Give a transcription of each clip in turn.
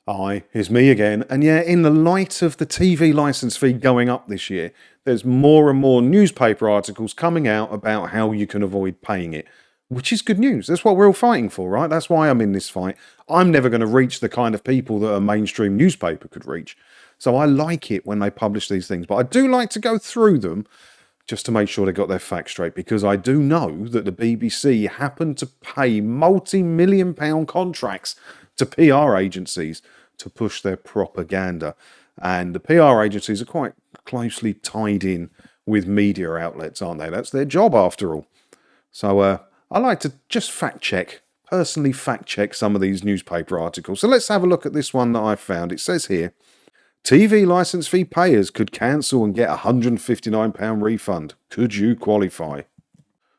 Hi, it's me again. And yeah, in the light of the TV license fee going up this year, there's more and more newspaper articles coming out about how you can avoid paying it, which is good news. That's what we're all fighting for, right? That's why I'm in this fight. I'm never going to reach the kind of people that a mainstream newspaper could reach. So I like it when they publish these things, but I do like to go through them just to make sure they got their facts straight, because I do know that the BBC happen to pay multi-million pound contracts to PR agencies to push their propaganda. And the PR agencies are quite closely tied in with media outlets, aren't they? That's their job after all. So I like to just personally fact check some of these newspaper articles. So let's have a look at this one that I found. It says here, TV licence fee payers could cancel and get a £159 refund. Could you qualify?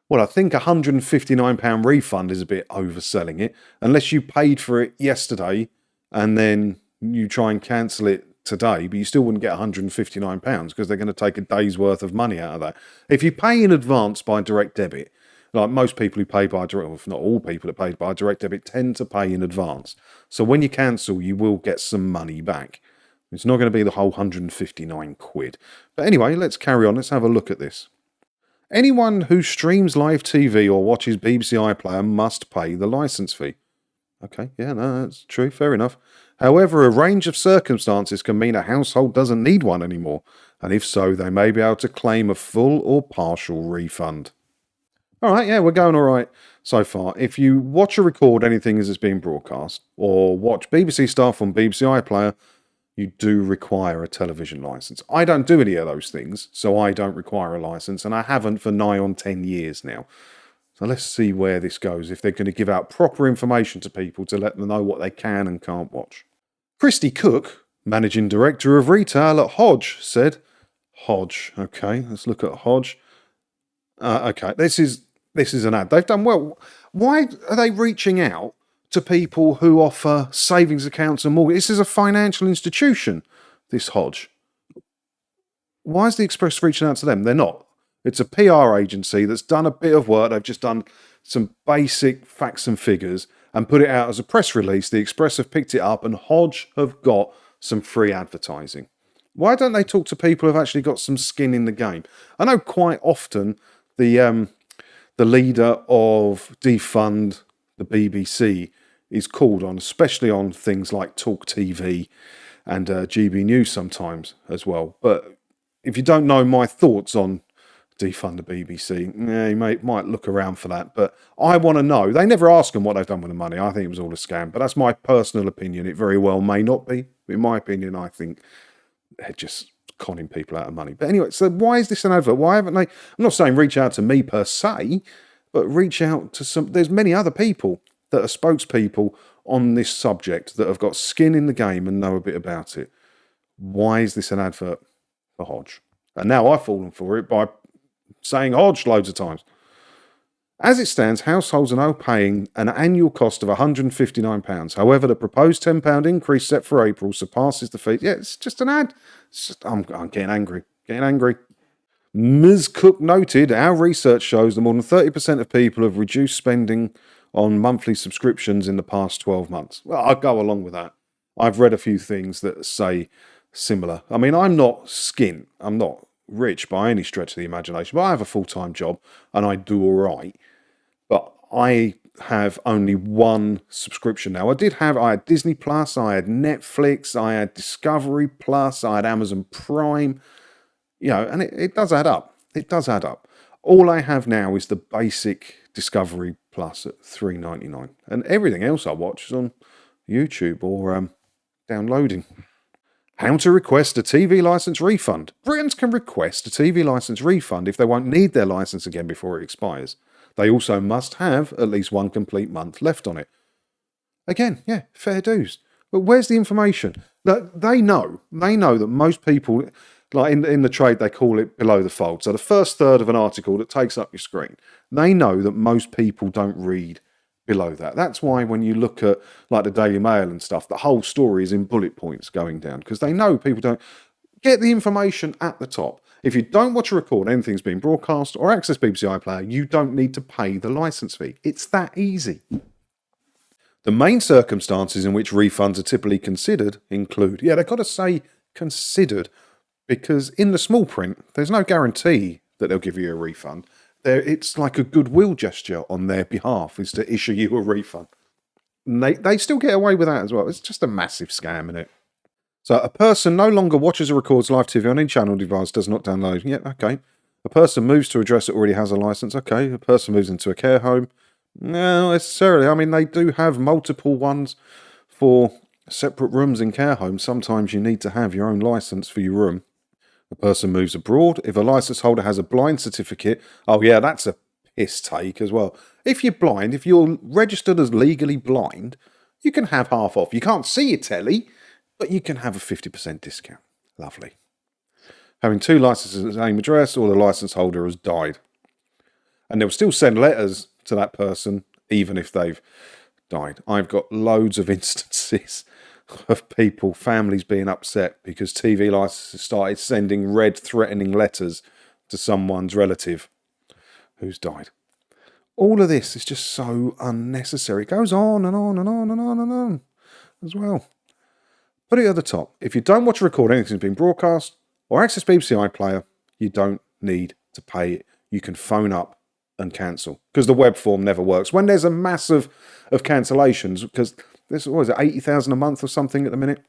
Well, I think a £159 refund is a bit overselling it, unless you paid for it yesterday and then you try and cancel it today, but you still wouldn't get £159 because they're going to take a day's worth of money out of that. If you pay in advance by direct debit, like most people who pay by direct, if not all people that pay by direct debit, tend to pay in advance. So when you cancel, you will get some money back. It's not going to be the whole 159 quid. But anyway, let's carry on. Let's have a look at this. Anyone who streams live TV or watches BBC iPlayer must pay the licence fee. Okay, yeah, no, that's true, fair enough. However, a range of circumstances can mean a household doesn't need one anymore, and if so, they may be able to claim a full or partial refund. All right, yeah, we're going all right so far. If you watch or record anything as it's being broadcast, or watch BBC stuff on BBC iPlayer, you do require a television license. I don't do any of those things, so I don't require a license, and I haven't for nigh on 10 years now. So let's see where this goes, if they're going to give out proper information to people to let them know what they can and can't watch. Christy Cook, managing director of retail at Hodge, said, Hodge, okay, let's look at Hodge. Okay, this is an ad. They've done well. Why are they reaching out to people who offer savings accounts and mortgage? This is a financial institution, this Hodge. Why is the Express reaching out to them? They're not. It's a PR agency that's done a bit of work. They've just done some basic facts and figures and put it out as a press release. The Express have picked it up and Hodge have got some free advertising. Why don't they talk to people who've actually got some skin in the game? I know quite often the leader of defund the BBC is called on, especially on things like Talk TV and GB News sometimes as well. But if you don't know my thoughts on defund the BBC, yeah, you might look around for that. But I want to know. They never ask them what they've done with the money. I think it was all a scam. But that's my personal opinion. It very well may not be. In my opinion, I think they're just conning people out of money. But anyway, so why is this an advert? Why haven't they? I'm not saying reach out to me per se, but reach out to some. There's many other people that are spokespeople on this subject that have got skin in the game and know a bit about it. Why is this an advert for Hodge? And now I've fallen for it by saying Hodge loads of times. As it stands, households are now paying an annual cost of £159. However, the proposed £10 increase set for April surpasses the fee. Yeah, it's just an ad. I'm getting angry. Ms. Cook noted, our research shows that more than 30% of people have reduced spending on monthly subscriptions in the past 12 months. Well, I'll go along with that. I've read a few things that say similar. I mean, I'm not skint. I'm not rich by any stretch of the imagination, but I have a full-time job and I do all right. But I have only one subscription now. I had Disney Plus, I had Netflix, I had Discovery Plus, I had Amazon Prime, and it does add up. It does add up. All I have now is the basic Discovery Plus at $3.99, and everything else I watch is on YouTube or downloading. How to request a TV licence refund. Britons can request a TV licence refund if they won't need their licence again before it expires. They also must have at least one complete month left on it. Again, yeah, fair dues. But where's the information? They know that most people, like in the trade, they call it below the fold. So the first third of an article that takes up your screen, they know that most people don't read below that. That's why when you look at like the Daily Mail and stuff, the whole story is in bullet points going down, because they know people don't get the information at the top. If you don't watch or record anything's being broadcast or access BBC iPlayer, you don't need to pay the licence fee. It's that easy. The main circumstances in which refunds are typically considered include, yeah, they've got to say considered, because in the small print, there's no guarantee that they'll give you a refund. It's like a goodwill gesture on their behalf is to issue you a refund. And they still get away with that as well. It's just a massive scam, isn't it? So a person no longer watches or records live TV on any channel device, does not download. Yeah, okay. A person moves to an address that already has a license. Okay. A person moves into a care home. No, not necessarily. I mean, they do have multiple ones for separate rooms in care homes. Sometimes you need to have your own license for your room. A person moves abroad. If a license holder has a blind certificate, oh yeah, that's a piss take as well. If you're blind, if you're registered as legally blind, you can have half off. You can't see your telly, but you can have a 50% discount. Lovely. Having two licenses at the same address, or the license holder has died. And they'll still send letters to that person, even if they've died. I've got loads of instances of people, families being upset because TV licenses started sending red threatening letters to someone's relative who's died. All of this is just so unnecessary. It goes on and on and on and on and on as well. Put it at the top. If you don't watch or record anything that's been broadcast or access BBC iPlayer, you don't need to pay it. You can phone up and cancel because the web form never works. When there's a mass of cancellations, because there's, what is it, 80,000 a month or something at the minute?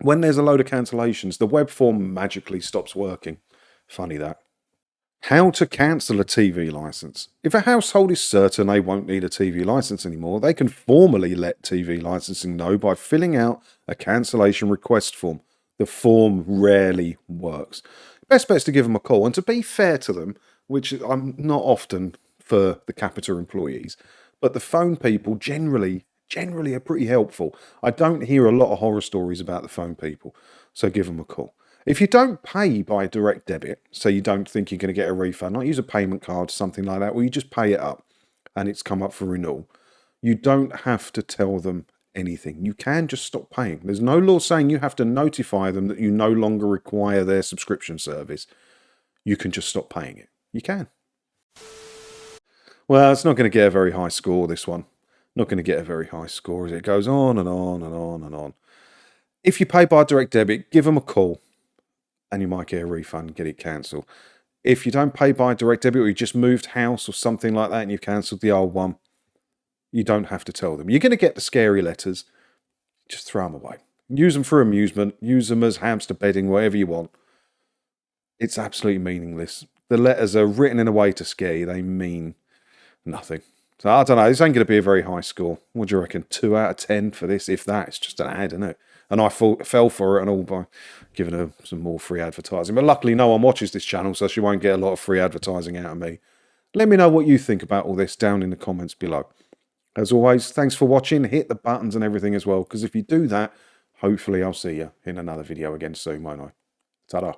When there's a load of cancellations, the web form magically stops working. Funny that. How to cancel a TV license. If a household is certain they won't need a TV license anymore, they can formally let TV licensing know by filling out a cancellation request form. The form rarely works. Best bet is to give them a call. And to be fair to them, which I'm not often for the Capita employees, but the phone people generally are pretty helpful. I don't hear a lot of horror stories about the phone people, so give them a call. If you don't pay by direct debit, so you don't think you're going to get a refund, not use a payment card, something like that, or you just pay it up and it's come up for renewal, you don't have to tell them anything. You can just stop paying. There's no law saying you have to notify them that you no longer require their subscription service. You can just stop paying it. You can. Well, it's not going to get a very high score, this one. Not going to get a very high score as it goes on and on and on and on. If you pay by direct debit, give them a call and you might get a refund, get it cancelled. If you don't pay by direct debit or you just moved house or something like that and you've cancelled the old one, you don't have to tell them. You're going to get the scary letters. Just throw them away. Use them for amusement. Use them as hamster bedding, whatever you want. It's absolutely meaningless. The letters are written in a way to scare you. They mean nothing. So I don't know. This ain't going to be a very high score. What do you reckon? 2 out of 10 for this? If that, it's just an ad, isn't it? And I fell for it and all by giving her some more free advertising. But luckily no one watches this channel, so she won't get a lot of free advertising out of me. Let me know what you think about all this down in the comments below. As always, thanks for watching. Hit the buttons and everything as well, because if you do that, hopefully I'll see you in another video again soon, won't I? Ta-da.